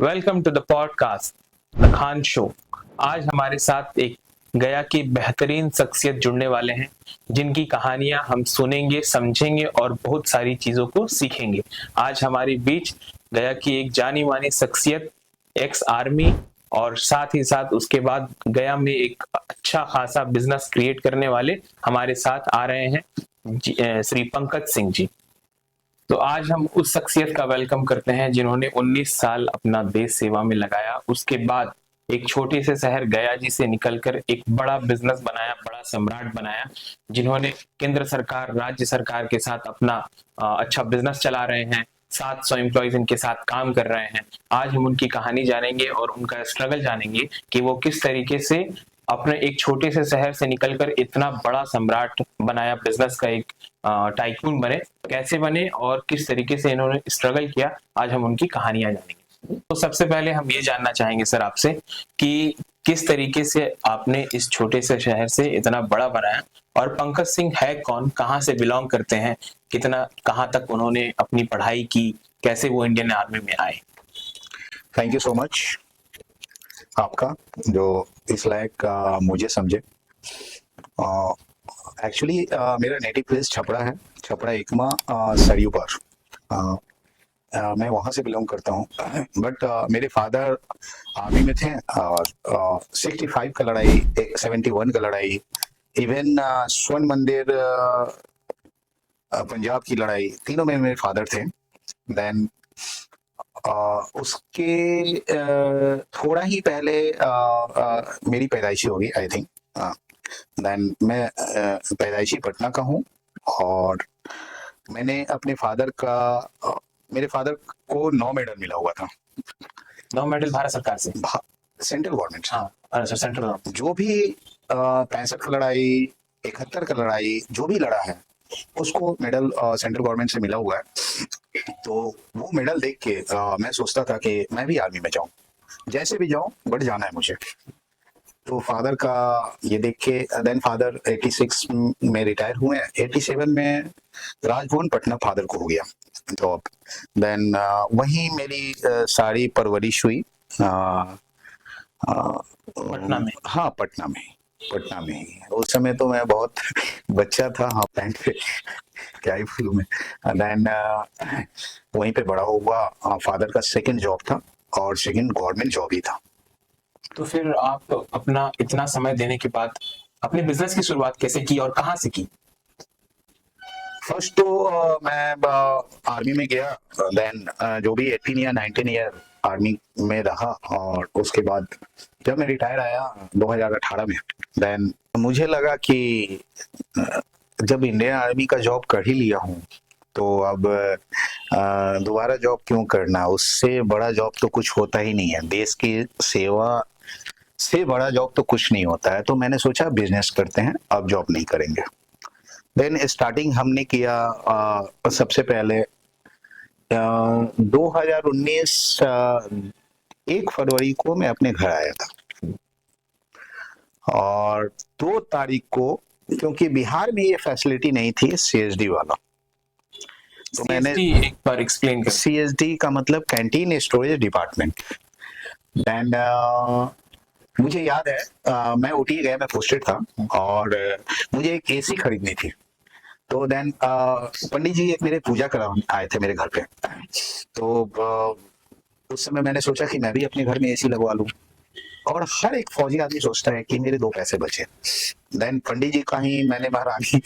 Welcome to the podcast the Khan show. आज हमारे साथ एक गया की बेहतरीन शख्सियत जुड़ने वाले हैं, जिनकी कहानियां हम सुनेंगे, समझेंगे और बहुत सारी चीजों को सीखेंगे। आज हमारे बीच गया की एक जानी मानी शख्सियत, एक्स आर्मी और साथ ही साथ उसके बाद गया में एक अच्छा खासा बिजनेस क्रिएट करने वाले हमारे साथ आ रहे हैं, श्री पंकज सिंह जी। तो आज हम उस शख्सियत का वेलकम करते हैं जिन्होंने 19 साल अपना देश सेवा में लगाया। उसके बाद एक छोटे से शहर गया जी से निकलकर एक बड़ा बिजनेस बनाया, बड़ा सम्राट बनाया, जिन्होंने केंद्र सरकार, राज्य सरकार के साथ अपना अच्छा बिजनेस चला रहे हैं। 700 एम्प्लॉयज इनके साथ काम कर रहे हैं। आज हम उनकी कहानी जानेंगे और उनका स्ट्रगल जानेंगे कि वो किस तरीके से अपने एक छोटे से शहर से निकलकर इतना बड़ा सम्राट बनाया, बिजनेस का एक टाइकून बने, कैसे बने और किस तरीके से इन्होंने स्ट्रगल किया। आज हम उनकी कहानियां जानेंगे। तो सबसे पहले हम ये जानना चाहेंगे सर आपसे कि किस तरीके से आपने इस छोटे से शहर से इतना बड़ा बनाया, और पंकज सिंह है कौन, कहाँ से बिलोंग करते हैं, कितना कहाँ तक उन्होंने अपनी पढ़ाई की, कैसे वो इंडियन आर्मी में आए। थैंक यू सो मच आपका जो इस लायक मुझे समझे। एक्चुअली मेरा नेटिव प्लेस छपरा है, छपरा एकमा सरयू पर। मैं वहाँ से बिलोंग करता हूँ। बट मेरे फादर आर्मी में थे और 65 का लड़ाई, 71 का लड़ाई, इवन स्वर्ण मंदिर पंजाब की लड़ाई, तीनों में मेरे फादर थे। देन उसके थोड़ा ही पहले मेरी पैदाइशी होगी, आई थिंक। देन मैं पैदाइशी पटना का हूँ और मैंने अपने फादर का मेरे फादर को 9 मेडल मिला हुआ था। 9 मेडल भारत सरकार से? Central government. हाँ, अच्छा, सेंट्रल गवर्नमेंट। जो भी 65 का लड़ाई, 71 का लड़ाई, जो भी लड़ा है उसको मेडल सेंट्रल गवर्नमेंट से मिला हुआ है। तो वो मेडल देख के मैं सोचता था कि मैं भी आर्मी में जाऊं, जैसे भी जाऊं बट जाना है मुझे। तो फादर का ये देख के देन फादर 86 में रिटायर हुए। 87 में राजभवन पटना फादर को हो गया जॉब। देन वहीं मेरी सारी परवरिश हुई पटना में? हाँ, पटना में ही। उस समय तो मैं बहुत बच्चा था, हाँ, पैंट पे क्या ही बोलूं मैं। देन वहीं पे बड़ा हुआ। फादर का सेकंड जॉब था और सेकंड गवर्नमेंट जॉब ही था। तो फिर आप अपना इतना समय देने के बाद अपने बिजनेस की शुरुआत कैसे की और कहाँ से की? फर्स्ट तो मैं आर्मी में गया। देन जो भी 18 या 19 ईयर आर्मी में रहा और उसके बाद जब मैं रिटायर आया 2018 में, देन मुझे लगा कि जब इंडियन आर्मी का जॉब कर ही लिया हूँ तो अब दोबारा जॉब क्यों करना। उससे बड़ा जॉब तो कुछ होता ही नहीं है, देश की सेवा से बड़ा जॉब तो कुछ नहीं होता है। तो मैंने सोचा बिजनेस करते हैं, अब जॉब नहीं करेंगे। देन स्टार्टिंग हमने किया सबसे पहले 2019 1 फरवरी को मैं अपने घर आया था और 2 तारीख को, क्योंकि बिहार में ये फैसिलिटी नहीं थी सीएसडी वाला, तो मैंने एक बार एक्सप्लेन कर। सीएसडी का मतलब कैंटीन स्टोरेज डिपार्टमेंट। देन मुझे याद है मैं ओटी गया, मैं पोस्टेड था और मुझे एक एसी खरीदनी थी। तो देन पंडित जी एक मेरे पूजा कराने आए थे मेरे घर पे। तो उस समय मैंने सोचा कि मैं भी अपने घर में एसी लगवा लूं, और हर एक फौजी आदमी सोचता है कि मेरे 2 पैसे बचे। देन पंडित जी का ही मैंने महारानी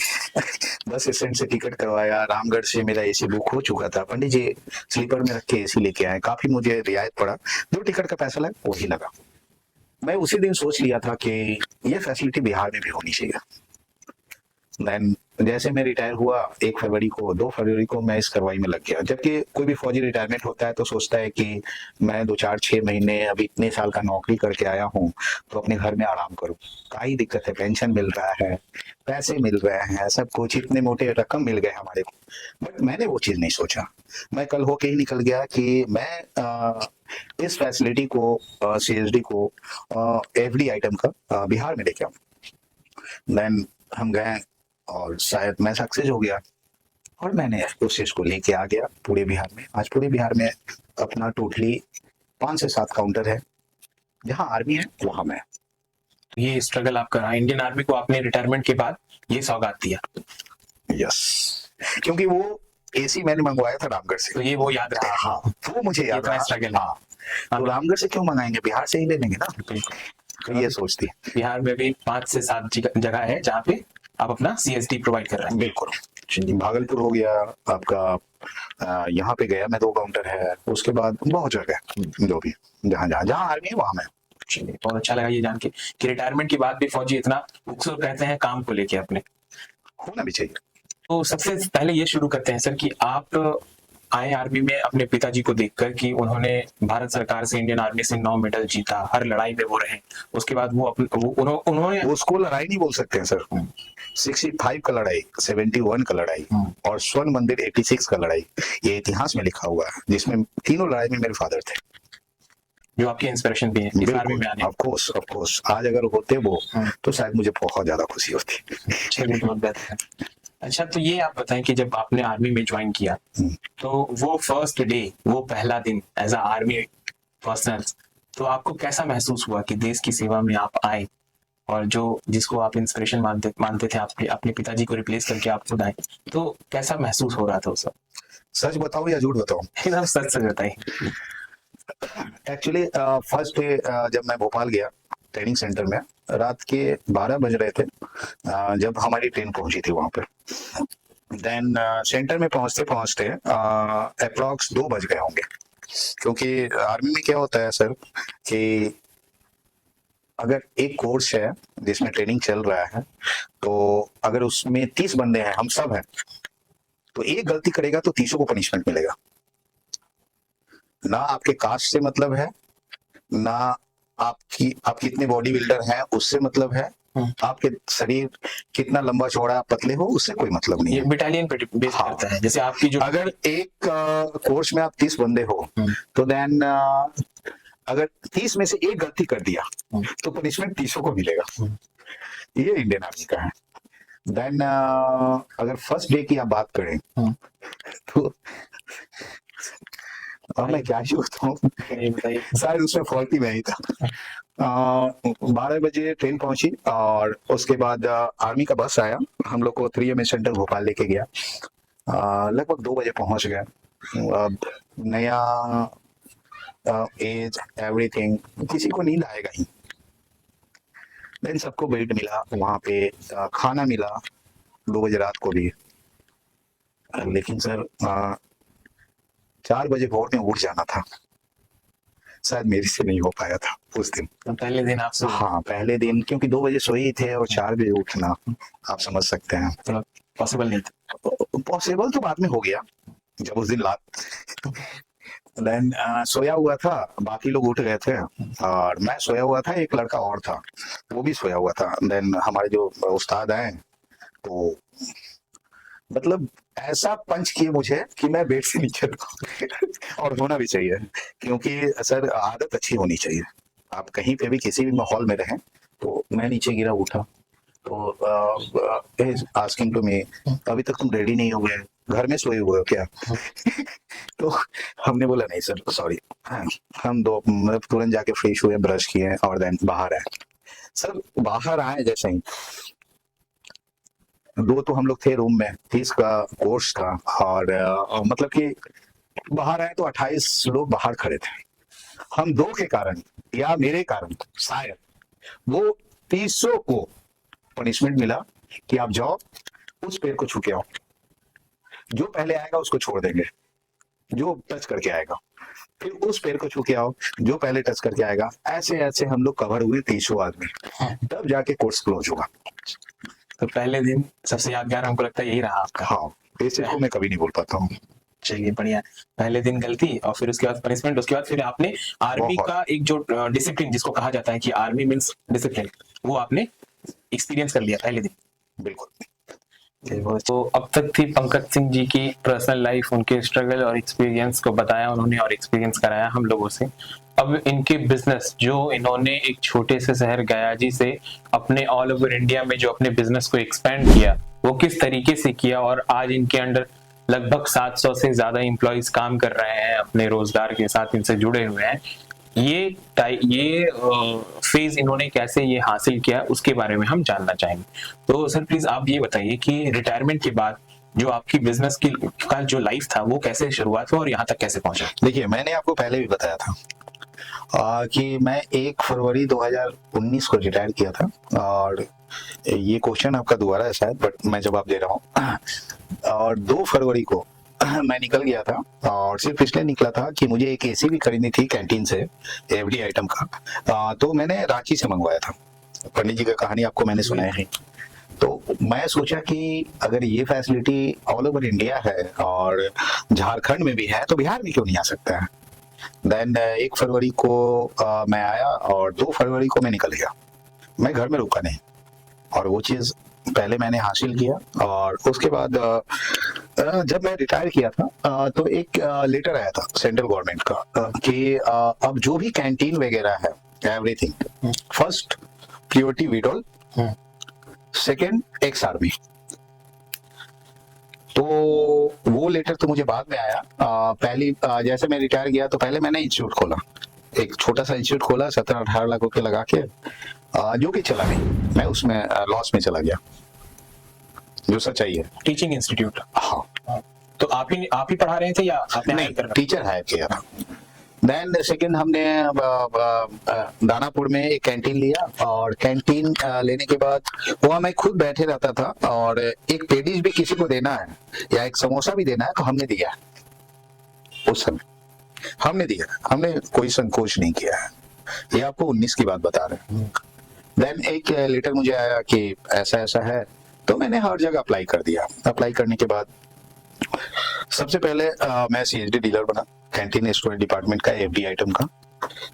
बस स्टैंड से टिकट करवाया, रामगढ़ से मेरा एसी बुक हो चुका था। पंडित जी स्लीपर में रख के एसी लेके आए, काफी मुझे रियायत पड़ा, जो टिकट का पैसा लगा वही लगा। मैं उसी दिन सोच लिया था कि ये फैसिलिटी बिहार में भी होनी चाहिए। देन जैसे मैं रिटायर हुआ 1 फरवरी को, 2 फरवरी को मैं इस कार्रवाई में लग गया। जबकि कोई भी फौजी रिटायरमेंट होता है तो सोचता है कि मैं 2-4-6 महीने अभी इतने साल का नौकरी करके आया हूँ तो अपने घर में आराम करूँ। क्या ही दिक्कत है, पेंशन मिल रहा है, पैसे मिल रहे हैं, सब कुछ इतने मोटे रकम मिल गए हमारे को। बट मैंने वो चीज नहीं सोचा। मैं कल होके ही निकल गया कि मैं इस फैसिलिटी को, सीएसडी को, एफडी आइटम का बिहार में लेके आऊँ। देन हम गए और शायद मैं सक्सेस हो गया और मैंने उस चीज को लेके आ गया पूरे बिहार में। आज पूरे बिहार में अपना टोटली 5 से 7 काउंटर है, जहाँ आर्मी है वहां मैं। ये स्ट्रगल आपका रहा, इंडियन आर्मी को आपने रिटायरमेंट के बाद ये सौगात दिया, यस, क्योंकि वो एसी मैंने मंगवाया था रामगढ़ से। तो ये वो याद रहा। हाँ, वो मुझे याद इतना रहा। स्ट्रगल है। हाँ, तो रामगढ़ से क्यों मंगाएंगे, बिहार से ही ले लेंगे ना। बिल्कुल। तो ये सोचती है। बिहार में भी 5 से 7 जगह है जहाँ पे आप अपना CSD प्रोवाइड कर रहे हैं। बिल्कुल, भागलपुर हो गया आपका, यहाँ पे गया मैं 2 काउंटर है, उसके बाद बहुत जगह जो भी जहाँ जहाँ जहाँ आर्मी है वहां मैं। चलिए, बहुत अच्छा लगा ये जान के कि रिटायरमेंट के बाद भी फौजी इतना उत्सुक रहते हैं काम को लेके अपने। होना भी चाहिए। तो सबसे पहले ये शुरू करते हैं सर कि आप आए आर्मी में अपने पिताजी को देखकर कि उन्होंने भारत सरकार से, इंडियन आर्मी से 9 मेडल जीता, हर लड़ाई में वो रहे, उसके बाद वो उन्होंने उसको लड़ाई नहीं बोल सकते हैं सर। 65 का लड़ाई, 71 का लड़ाई और स्वर्ण मंदिर 86 का लड़ाई, ये इतिहास में लिखा हुआ है, जिसमें तीनों लड़ाई में मेरे फादर थे, जो आपकी इंस्पिरेशन भी है इस आर्मी में आने। ऑफ कोर्स आज अगर होते वो तो शायद मुझे बहुत ज्यादा खुशी होती। चलिए, बहुत बेहतर है। अच्छा, तो ये आप बताएं कि जब आपने आर्मी में ज्वाइन किया तो वो फर्स्ट डे, वो पहला दिन एज अ आर्मी पर्सनल, तो आपको कैसा महसूस हुआ कि देश की सेवा में आप आए और जो जिसको आप इंस्पिरेशन मानते थे आपके अपने पिताजी को रिप्लेस करके आप खुद आए, तो कैसा महसूस हो रहा था उस वक्त? सच बताऊं या झूठ बताऊं? एकदम सच सच बताइए। एक्चुअली फर्स्ट डे जब मैं भोपाल गया ट्रेनिंग सेंटर में, रात के 12 बज रहे थे जब हमारी ट्रेन पहुंची थी वहां पे। देन सेंटर में पहुंचते पहुंचते अप्रॉक्स 2 बज गए होंगे, क्योंकि आर्मी में क्या होता है सर कि अगर एक कोर्स है जिसमें ट्रेनिंग चल रहा है, तो अगर उसमें 30 बंदे हैं, हम सब हैं, तो एक गलती करेगा तो 30 को पनिशमेंट मिलेगा। ना आपके कास्ट से मतलब है, ना आप कितने बॉडी बिल्डर हैं उससे मतलब है, आपके शरीर कितना लंबा चौड़ा पतले हो उससे कोई मतलब नहीं ये है। बिटालियन पे बेस हाँ। करता है, जैसे आपकी जो अगर एक कोर्स में आप 30 बंदे हो तो देन अगर 30 में से एक गलती कर दिया तो पनिशमेंट 30 को मिलेगा। ये इंडियन आर्मी का है। देन अगर फर्स्ट डे की आप बात करें तो अब मैं क्या ही बताऊं, शायद उसमें फॉल्टी मैं ही था। 12 बजे ट्रेन पहुंची और उसके बाद आर्मी का बस आया, हम लोग को 3MA सेंटर भोपाल लेके गया। लगभग 2 बजे पहुंच गए। अब नया एज एवरीथिंग, किसी को नींद आएगा ही। देन सबको बेड मिला वहां पे, खाना मिला 2 बजे रात को भी। लेकिन सर 4 बजे भोर में उठ जाना था, शायद मेरे से नहीं हो पाया था उस दिन। तो पहले दिन आप हाँ, पहले दिन, क्योंकि 2 बजे सोए ही थे और 4 बजे उठना आप समझ सकते हैं। पॉसिबल नहीं था। पॉसिबल तो बाद में हो गया जब उस दिन रात देन सोया हुआ था, बाकी लोग उठ गए थे और मैं सोया हुआ था, एक लड़का और था वो भी सोया हुआ था। देन हमारे जो उस्ताद आए तो मतलब ऐसा पंच किए मुझे कि मैं बेड से नीचे और होना भी चाहिए, क्योंकि सर आदत अच्छी होनी चाहिए। आप कहीं पे भी किसी भी माहौल में रहें, तो मैं नीचे गिरा उठा तो आस्किंग टू मी, अभी तक तुम रेडी नहीं हो गए, घर में सोए हुए हो क्या? तो हमने बोला नहीं सर सॉरी। हम दो मतलब तुरंत जाके फ्रेश हुए, ब्रश किए और देन बाहर आए। सर बाहर आए जैसे ही 2 तो हम लोग थे रूम में, 30 का कोर्स था और मतलब कि बाहर आए तो 28 लोग बाहर खड़े थे। हम 2 के कारण या मेरे कारण शायद वो 30 को पनिशमेंट मिला कि आप जाओ उस पेड़ को छू के आओ, जो पहले आएगा उसको छोड़ देंगे, जो टच करके आएगा, फिर उस पेड़ को छू के आओ, जो पहले टच करके आएगा। ऐसे ऐसे हम लोग कवर हुए 30 आदमी, तब जाके कोर्स क्लोज हुआ। तो पहले दिन सबसे यादगार हमको लगता है यही रहा आपका। हाँ, इसे को मैं कभी नहीं बोल पाता हूँ। चलिए बढ़िया, पहले दिन गलती और फिर उसके बाद पनिशमेंट, उसके बाद फिर आपने आर्मी का एक जो डिसिप्लिन जिसको कहा जाता है कि आर्मी मींस डिसिप्लिन, वो आपने एक्सपीरियंस कर लिया पहले दिन। बिल्कुल। तो अब तक थी पंकज सिंह जी की पर्सनल लाइफ, उनके स्ट्रगल और एक्सपीरियंस को बताया उन्होंने और एक्सपीरियंस कराया हम लोगों से। अब इनके बिजनेस जो इन्होंने एक छोटे से शहर गयाजी से अपने ऑल ओवर इंडिया में जो अपने बिजनेस को एक्सपेंड किया, वो किस तरीके से किया और आज इनके अंडर लगभग 700 से ज्यादा एम्प्लॉइज काम कर रहे हैं, अपने रोजगार के साथ इनसे जुड़े हुए हैं। ये फेज इन्होंने कैसे ये हासिल किया उसके बारे में हम जानना चाहेंगे। तो सर प्लीज आप ये बताइए कि रिटायरमेंट के बाद जो आपकी बिजनेस की का जो लाइफ था वो कैसे शुरुआत हुआ और यहाँ तक कैसे पहुंचा? देखिए, मैंने आपको पहले भी बताया था कि मैं 1 फरवरी 2019 को रिटायर किया था, और ये क्वेश्चन आपका दोबारा है शायद, बट मैं जवाब दे रहा हूँ। और 2 फरवरी को मैं निकल गया था, और सिर्फ इसलिए निकला था कि मुझे एक एसी भी खरीदनी थी कैंटीन से, एवरी आइटम का। तो मैंने रांची से मंगवाया था। पंडित जी का कहानी आपको मैंने सुनाया है। तो मैं सोचा कि अगर ये फैसिलिटी ऑल ओवर इंडिया है और झारखंड में भी है, तो बिहार में क्यों नहीं आ सकता है। देन 1 फरवरी को मैं आया, और 2 फरवरी को मैं निकल गया। मैं घर में रुका नहीं, और वो चीज पहले मैंने हासिल किया। और उसके बाद जब मैं रिटायर किया था, तो एक लेटर आया था सेंट्रल गवर्नमेंट का कि अब जो भी कैंटीन वगैरह है, everything, first priority widow, second ex army. तो वो लेटर तो मुझे बाद में आया। पहली जैसे मैं रिटायर किया तो पहले मैंने इंस्टीट्यूट खोला, एक छोटा सा इंस्टीट्यूट खोला 17-18 लाख रुपए लगा के, जो कि चला नहीं, मैं उसमें लॉस में चला गया, जो सच्चाई है। Teaching institute? हाँ। तो आप ही पढ़ा रहे थे या आपने नहीं, हायर कर रखा? टीचर हायर किया था। देन सेकंड हमने दानापुर में एक कैंटीन लिया, और कैंटीन लेने के बाद वहाँ मैं खुद बैठे रहता था, और एक पेडिज भी किसी को देना है या एक समोसा भी देना है तो हमने दिया। उस समय हमने दिया, हमने कोई संकोच नहीं किया है। ये आपको 19 की बात बता रहे हैं। देन एक लेटर मुझे आया कि ऐसा ऐसा है, तो मैंने हर जगह अप्लाई कर दिया। अप्लाई करने के बाद सबसे पहले मैं सीएसडी डीलर बना, कैंटीन स्टोरेज डिपार्टमेंट का, एफडी आइटम का,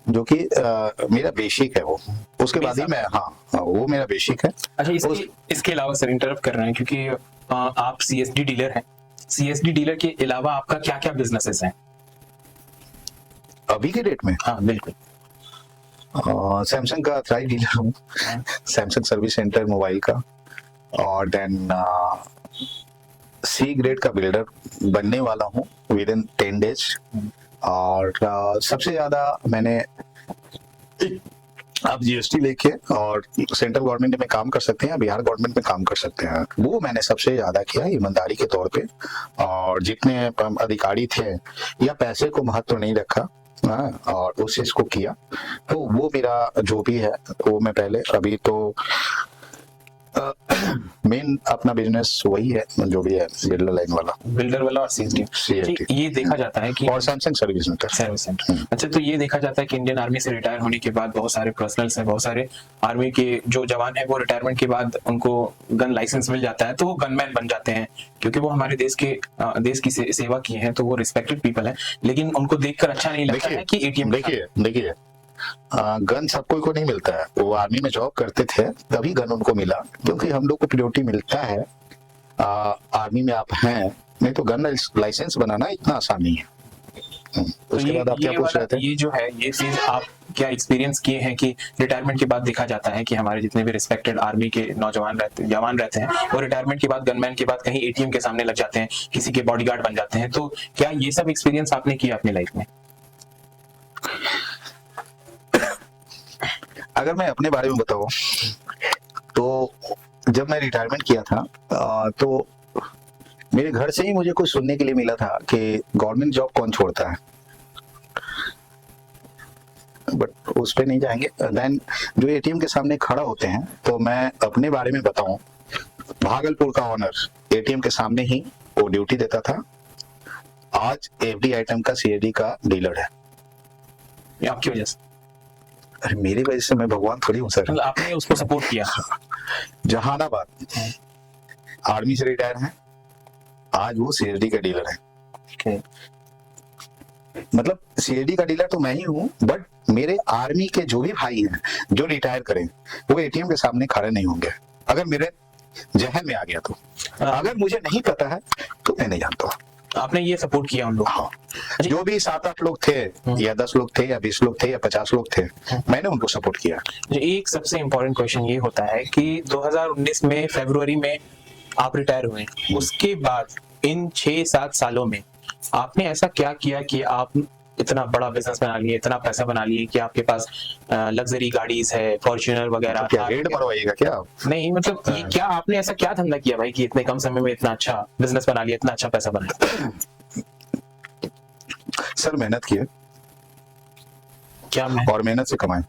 जो कि मेरा बेसिक है वो। उसके बाद ही मैं, हाँ, वो मेरा बेसिक है। अच्छा, इसके अलावा सर इंटरप्ट कर रहे हैं क्योंकि आप सीएसडी डीलर हैं। सीएसडी डीलर के अलावा आपका क्या क्या बिजनेसेस हैं अभी के डेट में? हाँ बिल्कुल। सैमसंग का ऑथराइज्ड डीलर हूँ, सैमसंग सर्विस सेंटर मोबाइल का, और देन सी ग्रेड का बिल्डर बनने वाला हूँ विद इन 10 डेज। और सबसे ज्यादा मैंने, आप जीएसटी लेके और सेंट्रल गवर्नमेंट में काम कर सकते हैं, बिहार गवर्नमेंट में काम कर सकते हैं, वो मैंने सबसे ज्यादा किया ईमानदारी के तौर पे। और जितने अधिकारी थे या पैसे को महत्व नहीं रखा, और उस चीज को किया। तो वो मेरा जो भी है वो मैं पहले, अभी तो मेन अपना बिजनेस वही है जो भी है, बिल्डर वाला और सीएसडी। ये देखा जाता है कि और सैमसंग सर्विस सेंटर। अच्छा, तो ये देखा जाता है कि इंडियन आर्मी से रिटायर होने के बाद बहुत सारे पर्सनल्स हैं, बहुत सारे आर्मी के जो जवान हैं, वो रिटायरमेंट के बाद उनको गन लाइसेंस मिल जाता है तो वो गनमैन बन जाते हैं, क्योंकि वो हमारे देश की सेवा किए हैं, तो वो रिस्पेक्टेड पीपल है। लेकिन उनको देखकर अच्छा नहीं लगता है कि एटीएम। देखिए, गन सबको को नहीं मिलता है। वो आर्मी में जॉब करते थे तभी गन उनको मिला, क्योंकि हम लोग को प्रायोरिटी मिलता है। आर्मी में आप हैं, नहीं तो गन लाइसेंस बनाना इतना आसान नहीं है। उसके बाद आप क्या पूछ रहे थे? ये जो है, ये चीज आप क्या एक्सपीरियंस किए हैं कि रिटायरमेंट के बाद देखा जाता है कि हमारे जितने भी रिस्पेक्टेड आर्मी के जवान रहते हैं, वो रिटायरमेंट के बाद गनमैन के बाद कहीं एटीएम के सामने लग जाते हैं, किसी के बॉडीगार्ड बन जाते हैं। तो क्या ये सब एक्सपीरियंस आपने किया अपनी लाइफ में? अगर मैं अपने बारे में बताऊं तो जब मैं रिटायरमेंट किया था, तो मेरे घर से ही मुझे कुछ सुनने के लिए मिला था कि गवर्नमेंट जॉब कौन छोड़ता है, बट उस पे नहीं जाएंगे। देन जो एटीएम के सामने खड़ा होते हैं, तो मैं अपने बारे में बताऊं, भागलपुर का ऑनर एटीएम के सामने ही वो ड्यूटी देता था, आज एफडी आइटम का सीएडी का डीलर है। आपकी वजह से? अरे मेरी वजह से मैं भगवान थोड़ी हूँ सर। आपने उसको सपोर्ट किया? जहानाबाद आर्मी से रिटायर है, आज वो सीएडी का डीलर है। okay. मतलब सीएडी का डीलर तो मैं ही हूँ, बट मेरे आर्मी के जो भी भाई हैं जो रिटायर करें, वो एटीएम के सामने खड़े नहीं होंगे अगर मेरे जहन में आ गया तो। अगर मुझे नहीं पता है तो मैं नहीं जानता। आपने ये सपोर्ट किया उन लोग? हाँ, जो भी 7-8 लोग थे, या 10 लोग थे, या 20 लोग थे, या 50 लोग थे, मैंने उनको सपोर्ट किया। एक सबसे इम्पोर्टेंट क्वेश्चन ये होता है कि 2019 में फरवरी में आप रिटायर हुए, उसके बाद इन 6-7 सालों में आपने ऐसा क्या किया कि आप इतना बड़ा बिजनेस बना लिए, इतना पैसा बना लिए कि आपके पास लग्जरी गाड़ीज है, फॉर्च्यूनर वगैरह। क्या रेड मरवाइएगा क्या आप? नहीं मतलब ये क्या आपने ऐसा क्या धंधा किया भाई कि इतने कम समय में इतना अच्छा बिजनेस बना लिया, इतना अच्छा पैसा बनाया? सर मेहनत किए क्या और मेहनत से कमाए।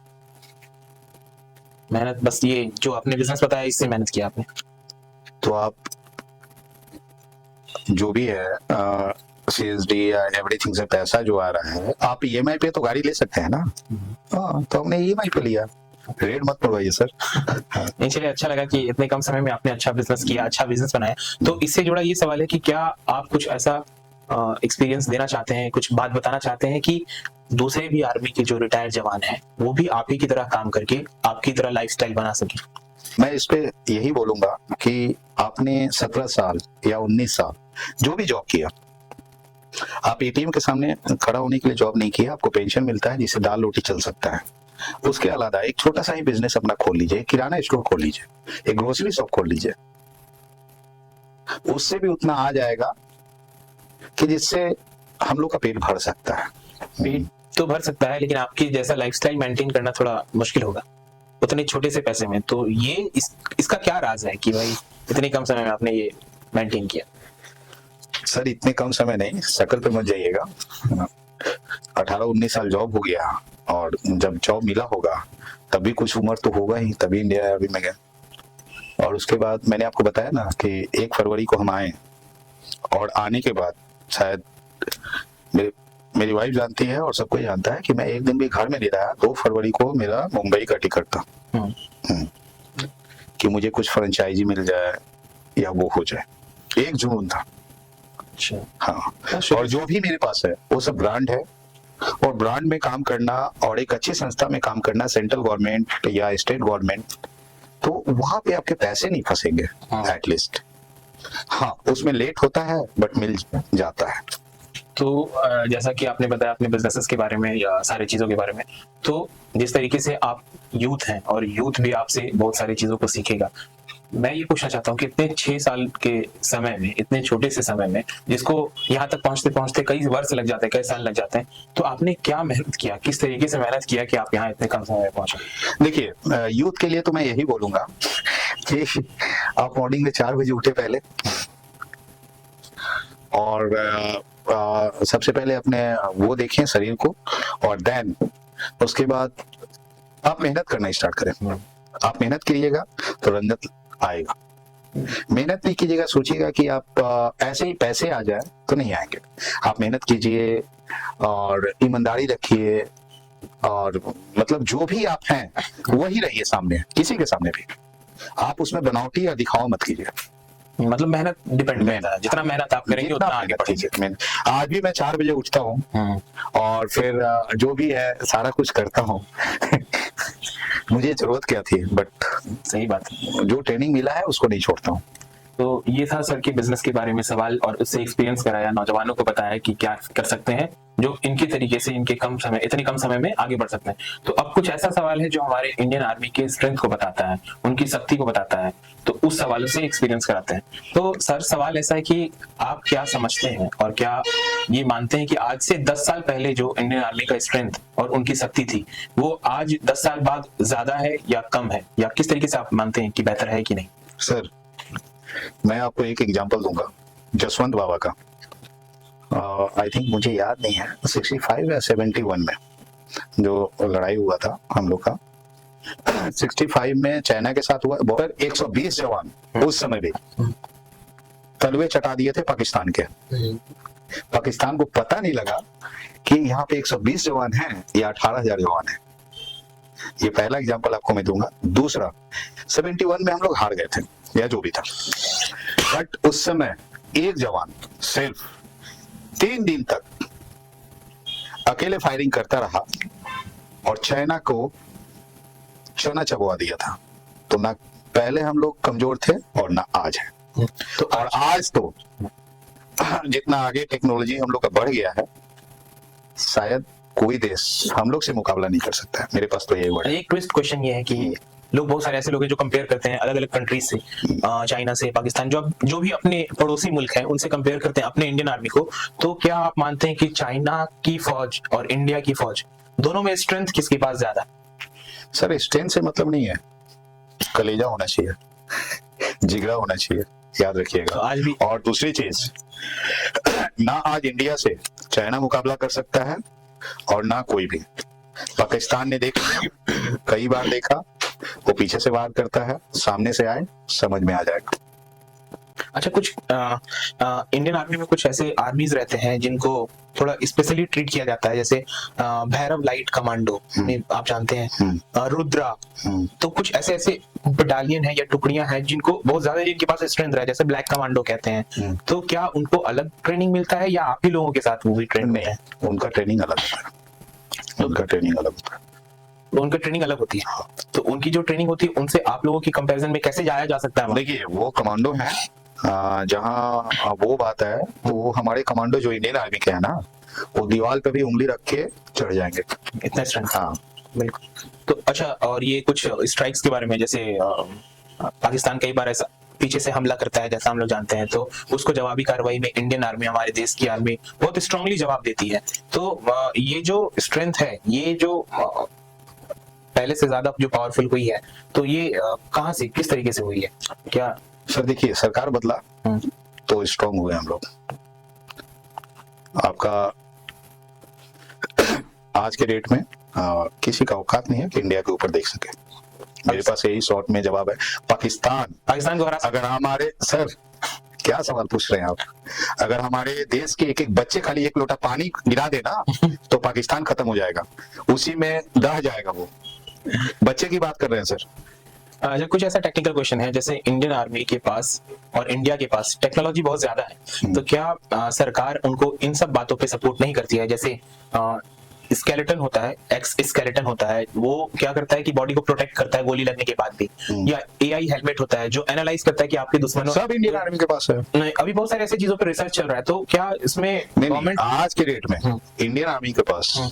मेहनत बस ये जो आपने बिजनेस बताया इससे मेहनत किया आपने? तो आप जो भी है सीएसडी या एवरीथिंग से पैसा जो आ रहा है, आप ईएमआई पे तो गाड़ी ले सकते हैं ना। हाँ, तो हमने ईएमआई पे लिया। रेट मत पड़वाइए सर। नहीं चलिए, अच्छा लगा कि इतने कम समय में आपने अच्छा बिजनेस किया, अच्छा बिजनेस बनाया। तो इससे जुड़ा ये सवाल है कि क्या आप कुछ ऐसा एक्सपीरियंस देना चाहते हैं, कुछ बात बताना चाहते हैं कि दूसरे भी आर्मी के जो रिटायर्ड जवान हैं वो भी आप ही की तरह काम करके आपकी तरह लाइफस्टाइल बना सके? मैं इस पे यही बोलूंगा कि आपने 17 साल या 19 साल जो भी जॉब किया, आप एटीएम के सामने खड़ा होने के लिए जॉब नहीं किया। आपको पेंशन मिलता है जिससे दाल रोटी चल सकता है। उसके अलावा एक छोटा सा ही बिजनेस अपना खोल लीजिए, किराना स्टोर खोल लीजिए, एक ग्रोसरी शॉप खोल लीजिए। उससे भी उतना आ जाएगा कि जिससे हम लोग का पेट भर सकता है। पेट तो भर सकता है, लेकिन आपकी जैसा लाइफस्टाइल मेंटेन करना थोड़ा मुश्किल होगा उतने छोटे से पैसे में। तो ये इसका क्या राज है कि भाई इतने कम समय में आपने ये मेंटेन किया? सर इतने कम समय नहीं, शकल पे मत जाइएगा। 18-19 साल जॉब हो गया, और जब जॉब मिला होगा तभी कुछ उम्र तो होगा ही, तभी इंडिया अभी में गया। और उसके बाद मैंने आपको बताया ना कि 1 फरवरी को हम आए, और आने के बाद शायद मेरी वाइफ जानती है और सबको जानता है कि मैं एक दिन भी घर में नहीं रहा। 2 फरवरी को मेरा मुंबई का टिकट था कि मुझे कुछ फ्रेंचाइजी मिल जाए या वो हो जाए। 1 जून था। हाँ, और जो भी मेरे पास है वो सब ब्रांड है, और ब्रांड में काम करना और एक अच्छी संस्था में काम करना, सेंट्रल गवर्नमेंट या स्टेट गवर्नमेंट, तो वहां पे आपके पैसे नहीं फंसेंगे एटलीस्ट। हाँ, उसमें लेट होता है बट मिल जाता है। तो जैसा कि आपने बताया अपने बिजनेसेस के बारे में या सारी चीज़ों के बारे में, तो जिस तरीके से आप यूथ हैं और यूथ भी आपसे बहुत सारी चीज़ों को सीखेगा, मैं ये पूछना चाहता हूँ कि इतने 6 साल के समय में, इतने छोटे से समय में, जिसको यहाँ तक पहुँचते पहुँचते कई वर्ष लग जाते हैं, कई साल लग जाते हैं, तो आपने क्या मेहनत किया, किस तरीके से मेहनत किया कि आप यहाँ इतने कम समय में पहुँचे? देखिए, यूथ के लिए तो मैं यही बोलूंगा कि आप मॉर्निंग में 4 बजे उठे पहले, और सबसे पहले अपने वो देखें शरीर को, और देन उसके बाद आप मेहनत करना स्टार्ट करें। आप मेहनत कीजिएगा तो रंगत आएगा। मेहनत नहीं कीजिएगा, सोचिएगा कि आप ऐसे ही पैसे आ जाए तो नहीं आएंगे। आप मेहनत कीजिए और ईमानदारी रखिए, और मतलब जो भी आप हैं वही रहिए सामने, किसी के सामने भी। आप उसमें बनावटी या दिखावा मत कीजिए। मतलब मेहनत डिपेंड करता है, जितना मेहनत आप करेंगे उतना आगे बढ़ेंगे। आज भी मैं 4 बजे उठता हूँ और फिर जो भी है सारा कुछ करता हूँ। मुझे जरूरत क्या थी, बट सही बात है, जो ट्रेनिंग मिला है उसको नहीं छोड़ता हूँ। तो ये था सर के बिजनेस के बारे में सवाल, और उससे एक्सपीरियंस कराया, नौजवानों को बताया कि क्या कर सकते हैं जो इनके तरीके से इतने कम समय में आगे बढ़ सकते हैं। तो अब कुछ ऐसा सवाल है जो हमारे इंडियन आर्मी के स्ट्रेंथ को बताता है, उनकी शक्ति को बताता है, तो उस सवालों से एक्सपीरियंस कराते हैं। तो सर सवाल ऐसा है कि आप क्या समझते हैं और क्या ये मानते हैं कि आज से 10 साल पहले जो इंडियन आर्मी का स्ट्रेंथ और उनकी शक्ति थी वो आज 10 साल बाद ज्यादा है या कम है, या किस तरीके से आप मानते हैं कि बेहतर है कि नहीं? सर मैं आपको एक एग्जांपल दूंगा जसवंत बाबा का। आई थिंक मुझे याद नहीं है 65 या 71 में जो लड़ाई हुआ था हम लोग का। 65 में चाइना के साथ हुआ, बहुत 120 जवान उस समय भी तलवे चटा दिए थे पाकिस्तान के। पाकिस्तान को पता नहीं लगा कि यहाँ पे 120 जवान हैं या 18,000 जवान हैं। ये पहला एग्जांपल आपको मैं दूंगा। दूसरा, 71 में हम लोग हार गए थे या जो भी था, बट उस समय एक जवान सिर्फ 3 दिन तक अकेले फायरिंग करता रहा और चाइना को चना चबवा दिया था। तो ना पहले हम लोग कमजोर थे और ना आज है। तो और आज तो जितना आगे टेक्नोलॉजी हम लोग का बढ़ गया है, शायद कोई देश हम लोग से मुकाबला नहीं कर सकता है। मेरे पास तो यही वर्ड है। एक ट्विस्ट क्वेश्चन ये है कि लोग बहुत सारे ऐसे लोग हैं जो कंपेयर करते हैं अलग अलग कंट्रीज से, चाइना से, पाकिस्तान, जो भी अपने पड़ोसी मुल्क हैं उनसे कंपेयर करते हैं अपने इंडियन आर्मी को। तो क्या आप मानते हैं कि चाइना की फौज और इंडिया की फौज दोनों में स्ट्रेंथ किसके पास ज्यादा है? सर स्ट्रेंथ से मतलब नहीं है, कलेजा होना चाहिए, जिगरा होना चाहिए, याद तो रखिएगा। आज भी और दूसरी चीज, ना आज इंडिया से चाइना मुकाबला कर सकता है और ना कोई भी। पाकिस्तान ने देखा, कई बार देखा, वो पीछे से वार करता है, सामने से आए समझ में आ जाएगा। अच्छा, कुछ इंडियन आर्मी में कुछ ऐसे आर्मीज रहते हैं जिनको थोड़ा स्पेशली ट्रीट किया जाता है, जैसे भैरव लाइट कमांडो, आप जानते हैं, रुद्रा। तो कुछ ऐसे ऐसे बटालियन है या टुकड़ियां हैं जिनको बहुत ज्यादा जिनके पास स्ट्रेंथ है, जैसे ब्लैक कमांडो कहते हैं। तो क्या उनको अलग ट्रेनिंग मिलता है या आप ही लोगों के साथ वो भी ट्रेन में है? उनका ट्रेनिंग अलग होता है, उनका ट्रेनिंग अलग होता है। उनका ट्रेनिंग अलग होती है, तो उनकी जो ट्रेनिंग होती है उनसे आप लोगों की कंपैरिजन में कैसे जाया जा सकता है वहाँ? देखिए वो कमांडो है, जहाँ वो बात है, वो हमारे कमांडो जो इंडियन आर्मी के है ना, वो दीवार पे भी उंगली रख के चढ़ जाएंगे, इतना स्ट्रेंथ। हाँ बिल्कुल। तो अच्छा, और ये कुछ स्ट्राइक्स के बारे में, जैसे पाकिस्तान कई बार ऐसा पीछे से हमला करता है जैसा हम लोग जानते हैं, तो उसको जवाबी कार्रवाई में इंडियन आर्मी, हमारे देश की आर्मी बहुत स्ट्रांगली जवाब देती है। तो ये जो स्ट्रेंथ है, ये जो पहले से ज्यादा जो पावरफुल हुई है, तो ये कहाँ से, किस तरीके से हुई है? क्या सर देखिए, सरकार बदला तो स्ट्रांग हुए हम लोग। आपका आज के डेट में किसी का औकात नहीं है कि इंडिया के ऊपर देख सके। मेरे पास यही शॉर्ट में जवाब है, पाकिस्तान को हरा अगर हमारे, सर क्या सवाल पूछ रहे हैं आप, अगर हमारे देश के एक एक बच्चे खाली एक लोटा पानी गिरा देना तो पाकिस्तान खत्म हो जाएगा, उसी में दह जाएगा वो। बच्चे की बात कर रहे हैं सर। अच्छा, कुछ ऐसा टेक्निकल क्वेश्चन है, जैसे इंडियन आर्मी के पास और इंडिया के पास टेक्नोलॉजी बहुत ज्यादा है, तो क्या सरकार उनको इन सब बातों पे सपोर्ट नहीं करती है? जैसे स्केलेटन होता है, एक्स स्केलेटन होता है, वो क्या करता है कि बॉडी को प्रोटेक्ट करता है गोली लगने के बाद भी, या एआई हेलमेट होता है जो एनालाइज करता है कि आपके दुश्मनों, सब इंडियन आर्मी के पास है। नहीं, अभी बहुत सारे ऐसे चीजों पर रिसर्च चल रहा है, तो क्या इसमें गवर्नमेंट आज के डेट में इंडियन आर्मी के पास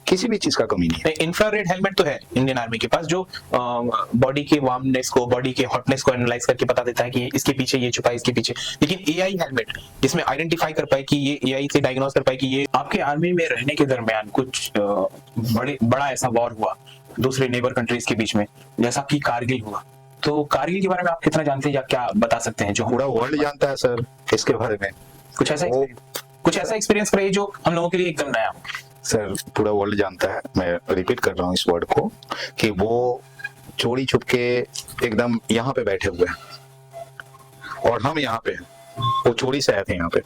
किसी भी चीज का कमी नहीं है। इंफ्रारेड हेलमेट तो है इंडियन आर्मी के पास, जो बॉडी के वार्मनेस को, बॉडी के हॉटनेस को एनालाइज करके बता देता है कि इसके पीछे ये छुपा है, इसके पीछे। लेकिन एआई हेलमेट जिसमें आइडेंटिफाई कर पाए कि ये, एआई से डायग्नोस कर पाए कि ये आपके आर्मी में रहने के दरमियान कुछ बड़ा ऐसा वॉर हुआ दूसरे नेबर कंट्रीज के बीच में, जैसा कि कारगिल हुआ, तो कारगिल के बारे में आप कितना जानते हैं या क्या बता सकते हैं? जो पूरा वर्ल्ड जानता है सर इसके बारे में। कुछ ऐसा एक्सपीरियंस कराइए जो हम लोगों के लिए एकदम नया हो। सर पूरा वर्ल्ड जानता है, मैं रिपीट कर रहा हूँ इस वर्ड को, कि वो चोरी छुप के एकदम यहाँ पे बैठे हुए हैं और हम यहाँ पे हैं, वो चोरी से आए थे यहाँ पे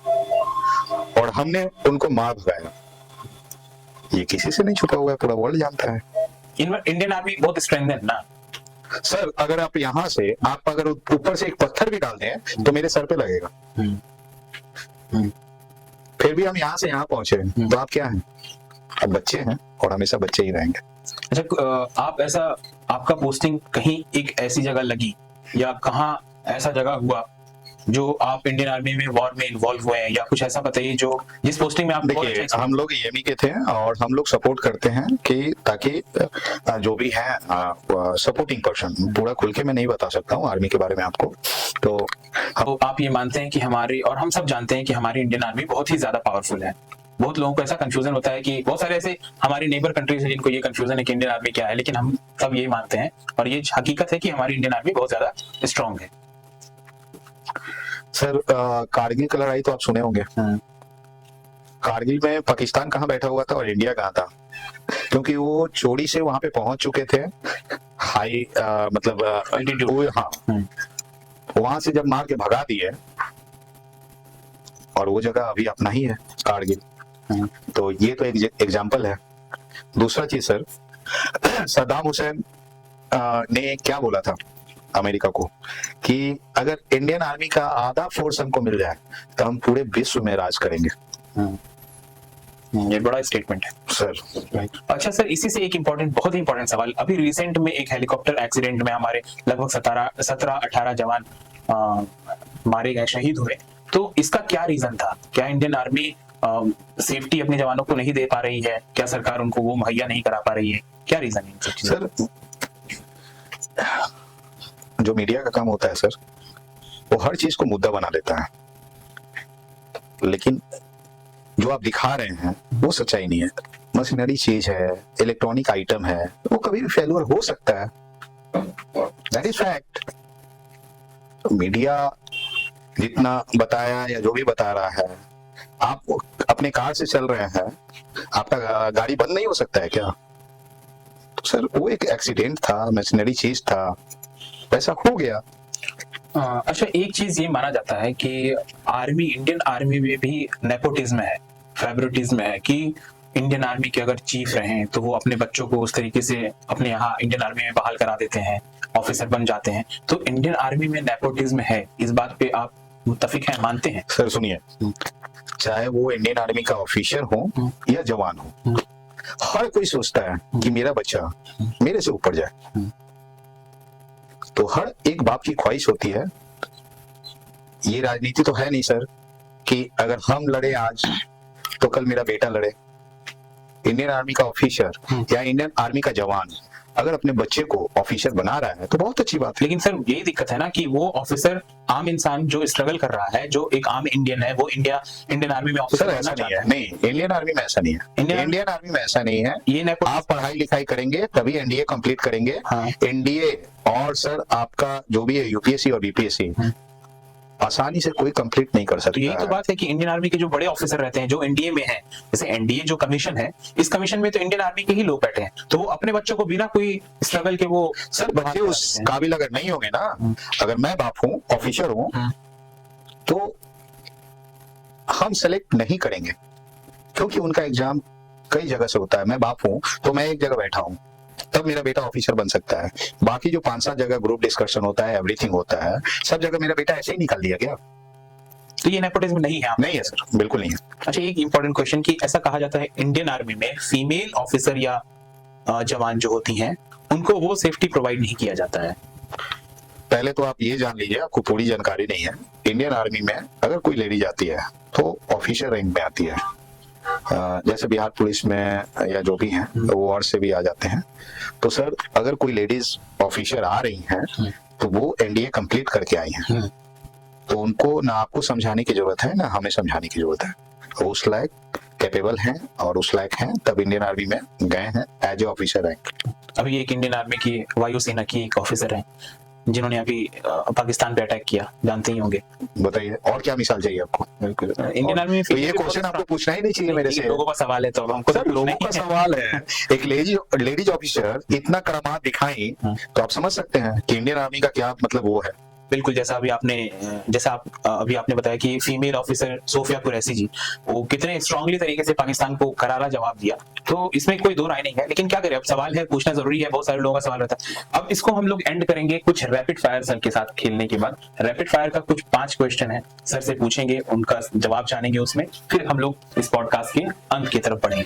और हमने उनको मार भगाया। ये किसी से नहीं छुपा हुआ है, पूरा वर्ल्ड जानता है। इंडियन आर्मी बहुत स्ट्रेंथ है ना सर, अगर आप यहाँ से, आप अगर ऊपर से एक पत्थर भी डाल दें तो मेरे सर पे लगेगा, फिर भी हम यहाँ से यहाँ पहुंचे, तो आप क्या हैं? अब बच्चे हैं और हमेशा बच्चे ही रहेंगे। अच्छा, आप ऐसा, आपका पोस्टिंग कहीं एक ऐसी जगह लगी या कहाँ ऐसा जगह हुआ जो आप इंडियन आर्मी में वॉर में इन्वॉल्व हुए हैं, या कुछ ऐसा बताइए जो जिस पोस्टिंग में आप? देखिए, हम लोग ईएमई के थे और हम लोग सपोर्ट करते हैं कि ताकि जो भी है सपोर्टिंग पर्सन, पूरा खुल के मैं नहीं बता सकता हूँ आर्मी के बारे में आपको। तो आप ये मानते हैं कि हमारी, और हम सब जानते हैं कि हमारी इंडियन आर्मी बहुत ही ज्यादा पावरफुल है। बहुत लोगों को ऐसा कंफ्यूजन होता है कि बहुत सारे ऐसे हमारी नेबर कंट्रीज हैं जिनको ये कंफ्यूजन है कि इंडियन आर्मी क्या है, लेकिन हम सब यही मानते हैं और ये हकीकत है कि हमारी इंडियन आर्मी बहुत ज्यादा स्ट्रांग है। सर कारगिल की लड़ाई तो आप सुने होंगे। कारगिल में पाकिस्तान कहाँ बैठा हुआ था और इंडिया कहाँ था, क्योंकि वो चोरी से वहां पे पहुंच चुके थे, हाई मतलब हाँ, वहां से जब मार के भगा दिए और वो जगह अभी अपना ही है कारगिल। तो ये तो एक एग्जाम्पल है। दूसरा चीज सर, सद्दाम हुसैन ने क्या बोला था अमेरिका को कि अगर इंडियन आर्मी का आधा फोर्स हमको मिल जाए तो हम पूरे विश्व में राज करेंगे। ये बड़ा स्टेटमेंट है सर। अच्छा सर, इसी से एक बहुत ही इंपॉर्टेंट सवाल, अभी रिसेंट में एक हेलीकॉप्टर एक्सीडेंट में हमारे लगभग 17-18 जवान मारे गए, शहीद हुए, तो इसका क्या रीजन था? क्या इंडियन आर्मी सेफ्टी अपने जवानों को नहीं दे पा रही है? क्या सरकार उनको वो मुहैया नहीं करा पा रही है? क्या रीजन है? सर जो मीडिया का काम होता है सर, वो हर चीज को मुद्दा बना देता है, लेकिन जो आप दिखा रहे हैं वो सच्चाई नहीं है। मशीनरी चीज है, इलेक्ट्रॉनिक आइटम है, वो कभी भी फेल्यूर हो सकता है, दैट इज फैक्ट। मीडिया जितना बताया या जो भी बता रहा है, आप अपने कार से चल रहे हैं, आपका गाड़ी बंद नहीं हो सकता है क्या? तो सर वो एक एक्सीडेंट था, मशीनरी चीज था, वैसा हो गया। अच्छा, एक चीज ये माना जाता है कि आर्मी, इंडियन आर्मी में भी नेपोटिज्म है, फेवरेटिज्म है, कि इंडियन आर्मी के अगर चीफ रहें तो वो अपने बच्चों को उस तरीके से अपने यहाँ इंडियन आर्मी में बहाल करा देते हैं, ऑफिसर बन जाते हैं। तो इंडियन आर्मी में नेपोटिज्म है, इस बात पे आप मुत्तफिक हैं, मानते हैं? सर सुनिए, चाहे वो इंडियन आर्मी का ऑफिसर हो या जवान हो, हर कोई सोचता है कि मेरा बच्चा मेरे से ऊपर जाए। तो हर एक बाप की ख्वाहिश होती है। ये राजनीति तो है नहीं सर कि अगर हम लड़े आज तो कल मेरा बेटा लड़े। इंडियन आर्मी का ऑफिसर या इंडियन आर्मी का जवान अगर अपने बच्चे को ऑफिसर बना रहा है तो बहुत अच्छी बात है। लेकिन सर यही दिक्कत है ना कि वो ऑफिसर, आम इंसान जो स्ट्रगल कर रहा है, जो एक आम इंडियन है, वो इंडियन आर्मी में ऑफिसर सर ऐसा नहीं है, नहीं, इंडियन आर्मी में ऐसा नहीं है, इंडियन आर्मी में ऐसा नहीं है। ये आप पढ़ाई लिखाई करेंगे तभी एनडीए कंप्लीट करेंगे। हाँ। एनडीए और सर आपका जो भी है यूपीएससी और बीपीएससी आसानी से कोई कंप्लीट नहीं कर सकता। तो यही तो बात है कि इंडियन आर्मी के जो बड़े ऑफिसर रहते हैं, जो एनडीए में हैं, जैसे एनडीए जो कमीशन है, इस कमीशन में तो इंडियन आर्मी के ही लोग बैठे हैं, तो वो अपने बच्चों को बिना कोई स्ट्रगल के वो सर बच्चे उस काबिल अगर नहीं होंगे ना, अगर मैं बाप हूँ, ऑफिसर हूँ, तो हम सेलेक्ट नहीं करेंगे, क्योंकि उनका एग्जाम कई जगह से होता है। मैं बाप हूँ तो मैं एक जगह बैठा हूँ, तब मेरा बेटा ऑफिसर बन सकता है। बाकी जो 5-7 जगह ग्रुप डिस्कशन होता है, एवरीथिंग होता है, सब जगह मेरा बेटा ऐसे ही निकाल दिया गया। तो ये नेपोटिज्म नहीं है? नहीं है सर, बिल्कुल नहीं है। अच्छा, एक इंपॉर्टेंट क्वेश्चन कि ऐसा कहा जाता है इंडियन आर्मी में फीमेल ऑफिसर या जवान जो होती हैं, उनको वो सेफ्टी प्रोवाइड नहीं किया जाता है। पहले तो आप ये जान लीजिए, आपको पूरी जानकारी नहीं है। इंडियन आर्मी में अगर कोई लेडी जाती है तो ऑफिसर रैंक में आती है। जैसे बिहार पुलिस में या जो भी हैं वो और से भी आ जाते हैं। तो सर अगर कोई लेडीज ऑफिसर आ रही हैं तो वो एनडीए कंप्लीट करके आई हैं, तो उनको ना आपको समझाने की जरूरत है ना हमें समझाने की जरूरत है। वो उस लायक कैपेबल हैं और उस लायक हैं, तब इंडियन आर्मी में गए हैं एज ए ऑफिसर रैंक। अभी एक इंडियन आर्मी की वायुसेना की एक ऑफिसर है जिन्होंने अभी पाकिस्तान पे अटैक किया, जानते ही होंगे। बताइए और क्या मिसाल चाहिए आपको? बिल्कुल, इंडियन आर्मी में तो ये क्वेश्चन आपको पूछना ही नहीं चाहिए मेरे से। लोगों का सवाल है तो हमको सर लोगों का सवाल है। एक लेडीज ऑफिसर इतना करामात दिखाई तो आप समझ सकते हैं कि इंडियन आर्मी का क्या मतलब वो है। बिल्कुल, जैसा अभी आपने बताया कि फीमेल ऑफिसर सोफिया कुरैशी जी, वो कितने स्ट्रांगली तरीके से पाकिस्तान को करारा जवाब दिया, तो इसमें कोई दो राय नहीं है। लेकिन क्या करें, अब सवाल है, पूछना जरूरी है, बहुत सारे लोगों का सवाल रहता है। अब इसको हम लोग एंड करेंगे कुछ रैपिड फायर सर के साथ खेलने के बाद। रैपिड फायर का कुछ 5 क्वेश्चन है, सर से पूछेंगे, उनका जवाब जानेंगे उसमें, फिर हम लोग इस पॉडकास्ट के अंत की तरफ बढ़ेंगे।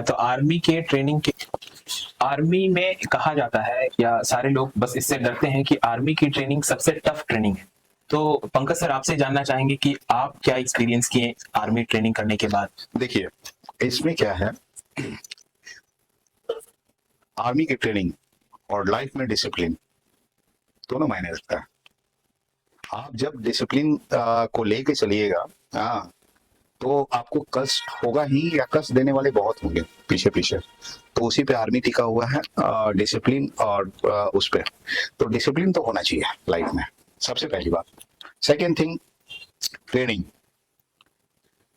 तो आर्मी में कहा जाता है, या सारे लोग बस इससे डरते हैं कि आर्मी की ट्रेनिंग सबसे टफ ट्रेनिंग है। तो पंकज सर, आपसे जानना चाहेंगे कि आप क्या एक्सपीरियंस किए आर्मी ट्रेनिंग करने के बाद? देखिए इसमें क्या है, आर्मी की ट्रेनिंग और लाइफ में डिसिप्लिन दोनों मायने रखता है। आप जब डिसिप्लिन को लेके चलिएगा तो आपको कष्ट होगा ही, या कष्ट देने वाले बहुत होंगे पीछे पीछे, तो उसी पे आर्मी टिका हुआ है, डिसिप्लिन और उस पे। तो डिसिप्लिन तो होना चाहिए लाइफ में, सबसे पहली बात। सेकेंड थिंग, ट्रेनिंग,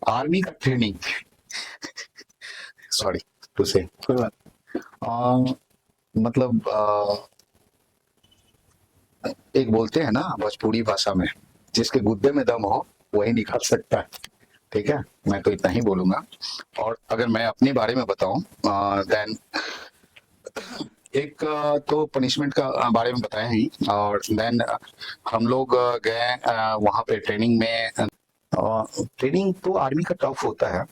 आर्मी का ट्रेनिंग सॉरी टू से मतलब एक बोलते हैं ना भोजपुरी भाषा में, जिसके गुद्दे में दम हो वही निकाल सकता है। ठीक है, मैं तो इतना ही बोलूंगा। और अगर मैं अपने बारे में बताऊं, देन एक तो पनिशमेंट का बारे में बताया ही, और देन हम लोग गए वहां पे ट्रेनिंग में। ट्रेनिंग तो आर्मी का टफ होता है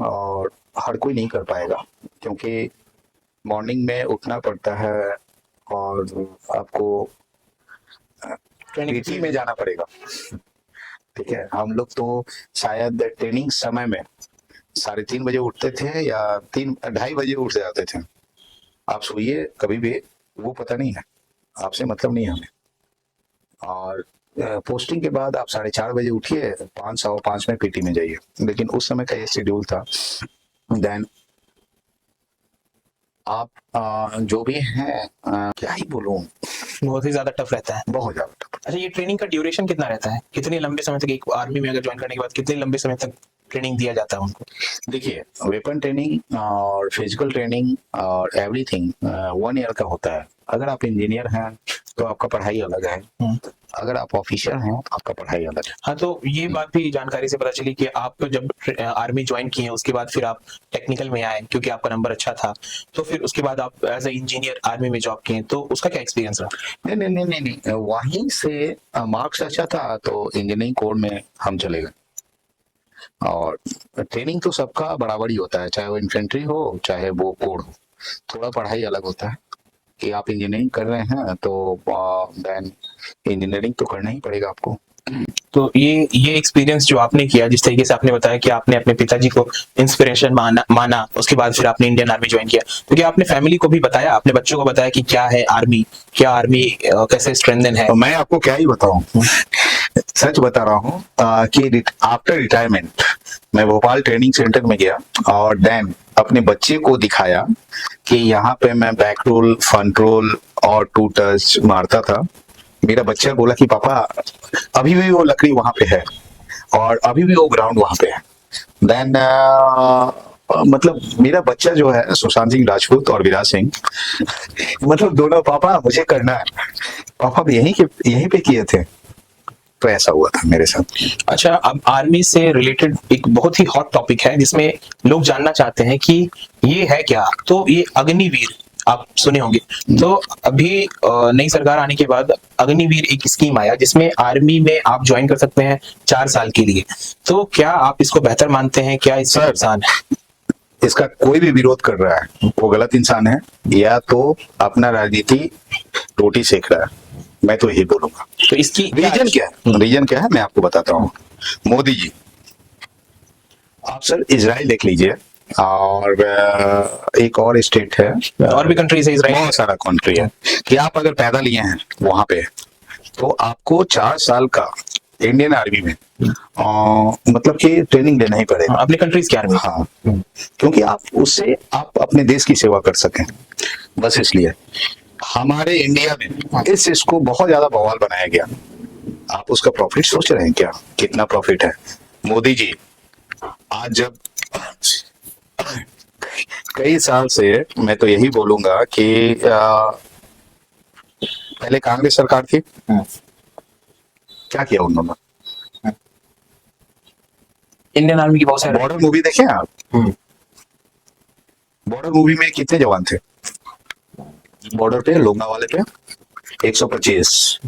और हर कोई नहीं कर पाएगा, क्योंकि मॉर्निंग में उठना पड़ता है और आपको पीटी में जाना पड़ेगा। ठीक है, हम लोग तो शायद ट्रेनिंग समय में 3:30 बजे उठते थे या 2:30 बजे उठ जाते थे। आप सोइए कभी भी, वो पता नहीं है, आपसे मतलब नहीं है हमें। और पोस्टिंग के बाद आप 4:30 बजे उठिए, 5 सवा 5 में पीटी में जाइए, लेकिन उस समय का ये शेड्यूल था। देन आप जो भी हैं, क्या ही बोलूं, बहुत ही ज्यादा टफ रहता है। बहुत ज्यादा। अच्छा, ये ट्रेनिंग का ड्यूरेशन कितना रहता है? कितने लंबे समय तक एक आर्मी में अगर ज्वाइन करने के बाद कितने लंबे समय तक ट्रेनिंग दिया जाता है उनको? देखिए, वेपन ट्रेनिंग और फिजिकल ट्रेनिंग और एवरीथिंग 1 ईयर का होता है। अगर आप इंजीनियर हैं तो आपका पढ़ाई अलग है, अगर आप ऑफिसर हैं तो आपका पढ़ाई अलग है। हाँ, तो ये बात भी जानकारी से पता चली कि आप जब आर्मी ज्वाइन किए उसके बाद फिर आप टेक्निकल में आए क्योंकि आपका नंबर अच्छा था, तो फिर उसके बाद आप एज ए इंजीनियर आर्मी में जॉब किए, तो उसका क्या एक्सपीरियंस रहा? नहीं नहीं नहीं नहीं नहीं, वहीं से मार्क्स अच्छा था तो इंजीनियरिंग कोड में हम चले गए। और ट्रेनिंग तो सबका बराबर ही होता है, चाहे वो इन्फेंट्री हो चाहे वो कोड हो। थोड़ा पढ़ाई अलग होता है कि आप इंजीनियरिंग कर रहे हैं तो देन इंजीनियरिंग तो करना ही पड़ेगा आपको। तो ये एक्सपीरियंस जो आपने किया, जिस तरीके से आपने बताया कि आपने अपने पिताजी को इंस्पिरेशन माना, उसके बाद फिर आपने इंडियन आर्मी ज्वाइन किया, तो क्या आपने फैमिली को भी बताया, अपने बच्चों को बताया कि क्या है आर्मी, क्या आर्मी कैसे स्ट्रेंथन है? तो मैं आपको क्या ही बताऊं, सच बता रहा हूँ कि आफ्टर रिटायरमेंट मैं भोपाल ट्रेनिंग सेंटर में गया और देन अपने बच्चे को दिखाया कि यहाँ पे मैं बैक रोल, फ्रंट रोल और 2 टच मारता था। मेरा बच्चा बोला कि पापा अभी भी वो लकड़ी वहां पे है और अभी भी वो ग्राउंड वहां पे है। देन मतलब मेरा बच्चा जो है सुशांत सिंह राजपूत और विराज सिंह मतलब दोनों, पापा मुझे करना है, पापा भी यहीं पे किए थे। तो ऐसा हुआ था मेरे साथ। अच्छा, अब आर्मी से रिलेटेड एक बहुत ही हॉट टॉपिक है जिसमें लोग जानना चाहते हैं कि ये है क्या। तो ये अग्निवीर आप सुने होंगे। तो अभी नई सरकार आने के बाद अग्निवीर एक स्कीम आया जिसमें आर्मी में आप ज्वाइन कर सकते हैं 4 साल के लिए। तो क्या आप इसको बेहतर मानते हैं? क्या इससे नुकसान है? इसका कोई भी विरोध कर रहा है वो गलत इंसान है, या तो अपना राजनीति रोटी सेक रहा है। मैं तो यही बोलूंगा। तो इसकी रीजन क्या है, रीजन क्या है मैं आपको बताता हूँ। मोदी जी, आप सर इजराइल देख लीजिए, और एक और स्टेट है, और भी कंट्रीज है, इजराइल, बहुत सारा कंट्री है, कि आप अगर पैदा लिए हैं वहां पे तो आपको 4 साल का इंडियन आर्मी में मतलब कि ट्रेनिंग लेना ही पड़ेगा अपने कंट्रीज के आर्मी। हाँ, क्योंकि आप उससे आप अपने देश की सेवा कर सकें, बस इसलिए। हमारे इंडिया में इस इसको बहुत ज्यादा बवाल बनाया गया। आप उसका प्रॉफिट सोच रहे हैं क्या, कितना प्रॉफिट है? मोदी जी आज जब कई साल से, मैं तो यही बोलूंगा कि पहले कांग्रेस सरकार थी, क्या किया उन्होंने? इंडियन आर्मी की बहुत सारे बॉर्डर मूवी देखे आप? बॉर्डर मूवी में कितने जवान थे बॉर्डर पे, लोनावाले पे? 125।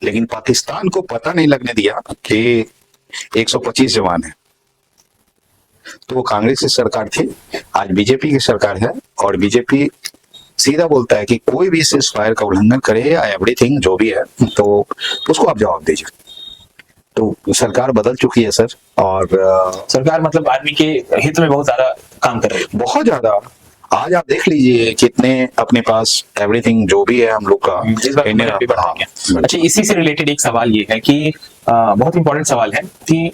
लेकिन पाकिस्तान को पता नहीं लगने दिया कि 125 जवान है। तो वो कांग्रेस की सरकार थी, आज बीजेपी की सरकार है, और बीजेपी सीधा बोलता है कि कोई भी सीज फायर का उल्लंघन करे या एवरीथिंग जो भी है तो उसको आप जवाब दीजिए। तो सरकार बदल चुकी है सर, और सरकार मतलब आर्मी के हित में बहुत ज्यादा काम कर रही है। बहुत ज्यादा। आज आप देख लीजिए कितने अपने पास एवरीथिंग जो भी है हम लोग का इंडियन भी बढ़ा गया। अच्छा, इसी से रिलेटेड एक सवाल ये है कि बहुत इंपॉर्टेंट सवाल है कि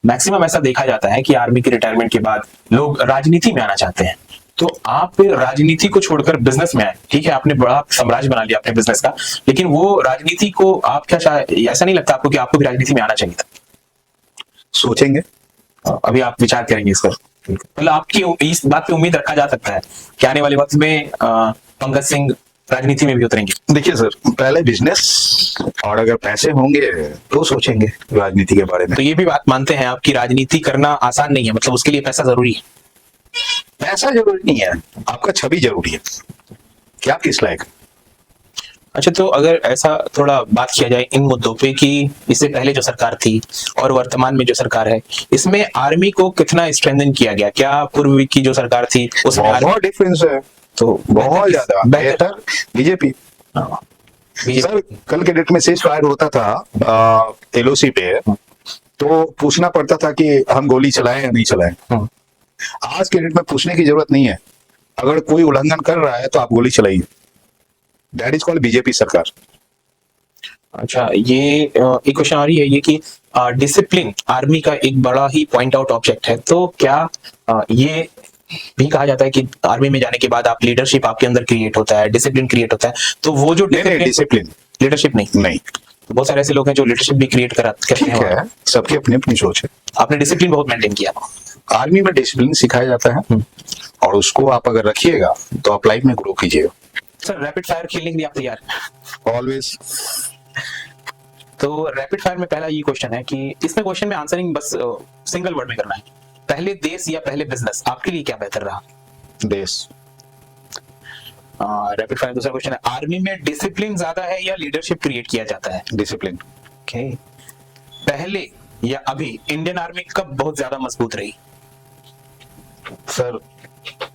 मैक्सिमम ऐसा देखा जाता है कि आर्मी के रिटायरमेंट के बाद लोग राजनीति में आना चाहते हैं। तो आप राजनीति को छोड़कर बिजनेस में आए, ठीक है, आपने बड़ा साम्राज्य बना लिया अपने बिजनेस का, लेकिन वो राजनीति को आप क्या ऐसा नहीं लगता आपको कि आपको भी राजनीति में आना चाहिए था? सोचेंगे, अभी आप विचार करेंगे इस पर, मतलब आपकी इस बात पे उम्मीद रखा जा सकता है कि आने वाले वक्त में पंकज सिंह राजनीति में भी उतरेंगे? देखिए सर, पहले बिजनेस और अगर पैसे होंगे तो सोचेंगे राजनीति के बारे में। तो ये भी बात मानते हैं आप कि राजनीति करना आसान नहीं है, मतलब उसके लिए पैसा जरूरी है? पैसा जरूरी नहीं है, आपका छवि जरूरी है कि आप किस लायक। अच्छा, तो अगर ऐसा थोड़ा बात किया जाए इन मुद्दों पे कि इससे पहले जो सरकार थी और वर्तमान में जो सरकार है, इसमें आर्मी को कितना स्ट्रेंथन किया गया? क्या पूर्व की जो सरकार थी उसमें बहुत डिफरेंस है, तो बहुत ज्यादा बेहतर बीजेपी। सर कल के डेट में सीज फायर होता था एलओसी पे, तो पूछना पड़ता था कि हम गोली चलाएं या नहीं चलाएं। आज के डेट में पूछने की जरूरत नहीं है, अगर कोई उल्लंघन कर रहा है तो आप गोली चलाइए। दैट इज कॉल्ड बीजेपी सरकार। अच्छा, ये एक क्वेश्चन आ रही है ये कि डिसिप्लिन आर्मी का एक बड़ा ही पॉइंट आउट ऑब्जेक्ट है, तो क्या ये भी कहा जाता है कि आर्मी में जाने के बाद आप लीडरशिप आपके अंदर क्रिएट होता है, डिसिप्लिन क्रिएट होता है, तो वो जो नहीं, डिसिप्लिन लीडरशिप नहीं, नहीं। बहुत सारे ऐसे लोग हैं जो लीडरशिप भी क्रिएट करते ठीक हैं। है, सबकी अपनी अपनी सोच है। आपने डिसिप्लिन बहुत मेंटेन किया। आर्मी में डिसिप्लिन सिखाया जाता है और उसको आप अगर रखिएगा तो आप लाइफ में ग्रो कीजिएगा। सर, रैपिड फायर खेलने के लिए आप तैयार हैं? ऑलवेज। तो रैपिड फायर में पहला ये क्वेश्चन है कि इसमें क्वेश्चन में आंसरिंग बस सिंगल वर्ड में करना है। पहले देश या पहले बिजनेस, आपके लिए क्या बेहतर रहा? देश। रैपिड फायर दूसरा क्वेश्चन है, आर्मी में डिसिप्लिन ज्यादा है या लीडरशिप क्रिएट किया जाता है? डिसिप्लिन। ओके। पहले या अभी इंडियन आर्मी कब बहुत ज्यादा मजबूत रही? सर,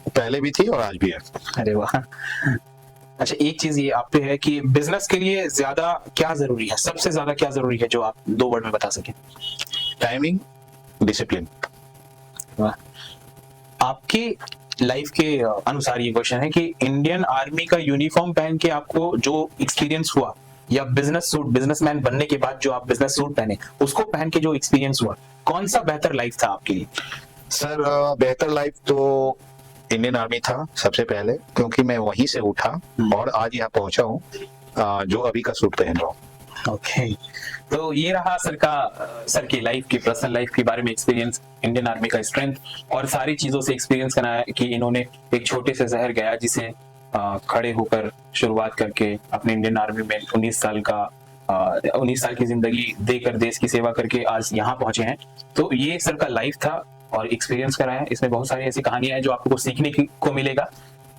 पहले भी थी और आज भी है। अरे वाह। अच्छा, एक चीज ये आप पे है कि बिजनेस के लिए ज्यादा क्या जरूरी है, सबसे ज्यादा क्या जरूरी है जो आप 2 वर्ड में बता सकें? Timing, discipline. आपके लाइफ के अनुसार ये क्वेश्चन है कि इंडियन आर्मी का यूनिफॉर्म पहन के आपको जो एक्सपीरियंस हुआ, या बिजनेस सूट, बिजनेसमैन बनने के बाद जो आप बिजनेस सूट पहने उसको पहन के जो एक्सपीरियंस हुआ, कौन सा बेहतर लाइफ था आपके लिए? सर, बेहतर लाइफ तो इंडियन आर्मी था सबसे पहले, क्योंकि मैं वहीं से उठा और आज यहाँ पहुंचा हूँ जो अभी का सूट पहन रहा हूँ। ओके। तो ये रहा सर की लाइफ की, पर्सनल लाइफ के बारे में एक्सपीरियंस, इंडियन आर्मी का स्ट्रेंथ और सारी चीजों से एक्सपीरियंस कराया कि इन्होंने एक छोटे से शहर गया जिसे खड़े होकर शुरुआत करके अपने इंडियन आर्मी में 19 साल की जिंदगी देकर देश की सेवा करके आज यहाँ पहुंचे हैं। तो ये सर का लाइफ था और एक्सपीरियंस कराया। इसमें बहुत सारी ऐसी कहानियां हैं जो आपको कुछ सीखने को मिलेगा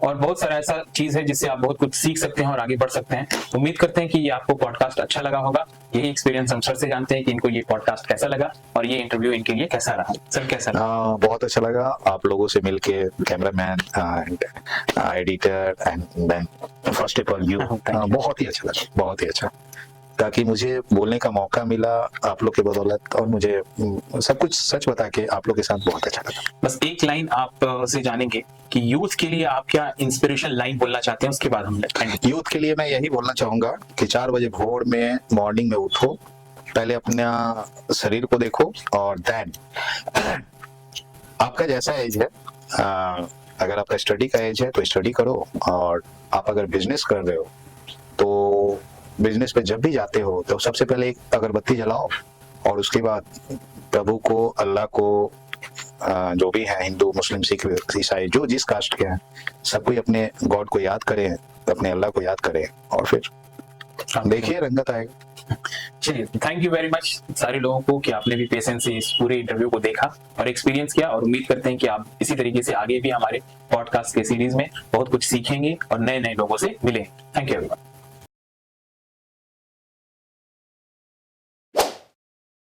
और बहुत सारा ऐसा चीज है जिससे आप बहुत कुछ सीख सकते हैं और आगे बढ़ सकते हैं। उम्मीद करते हैं कि ये आपको पॉडकास्ट अच्छा लगा होगा। यही एक्सपीरियंस हम सर से जानते हैं कि इनको ये पॉडकास्ट कैसा लगा और ये इंटरव्यू इनके लिए कैसा रहा। सर, कैसा रहा? बहुत अच्छा लगा आप लोगों से मिलके, cameraman and editor and then first of all you. बहुत ही अच्छा लगा, बहुत ही अच्छा, ताकि मुझे बोलने का मौका मिला आप लोग के बदौलत और मुझे सब कुछ सच बता के आप लोग के साथ बहुत अच्छा लगा। बस एक लाइन आप से जानेंगे कि यूथ के लिए आप क्या इंस्पिरेशन लाइन बोलना चाहते हैं, उसके बाद हम यूथ के लिए मैं यही बोलना चाहूंगा कि 4 बजे भोर में मॉर्निंग में उठो, पहले अपना शरीर को देखो और देन आपका जैसा एज है, अगर आपका स्टडी का एज है तो स्टडी करो, और आप अगर बिजनेस कर रहे हो तो बिजनेस पे जब भी जाते हो तो सबसे पहले एक अगरबत्ती जलाओ और उसके बाद प्रभु को, अल्लाह को, जो भी है, हिंदू मुस्लिम सिख ईसाई जो जिस कास्ट के हैं, सब कोई अपने गॉड को याद करें, अपने अल्लाह को याद करें और फिर देखिए रंगत आएगा। चलिए, थैंक यू वेरी मच सारे लोगों को कि आपने भी पेशेंस से इस पूरे इंटरव्यू को देखा और एक्सपीरियंस किया, और उम्मीद करते हैं कि आप इसी तरीके से आगे भी हमारे पॉडकास्ट के सीरीज में बहुत कुछ सीखेंगे और नए नए लोगों से मिलेंगे। Thank you everyone.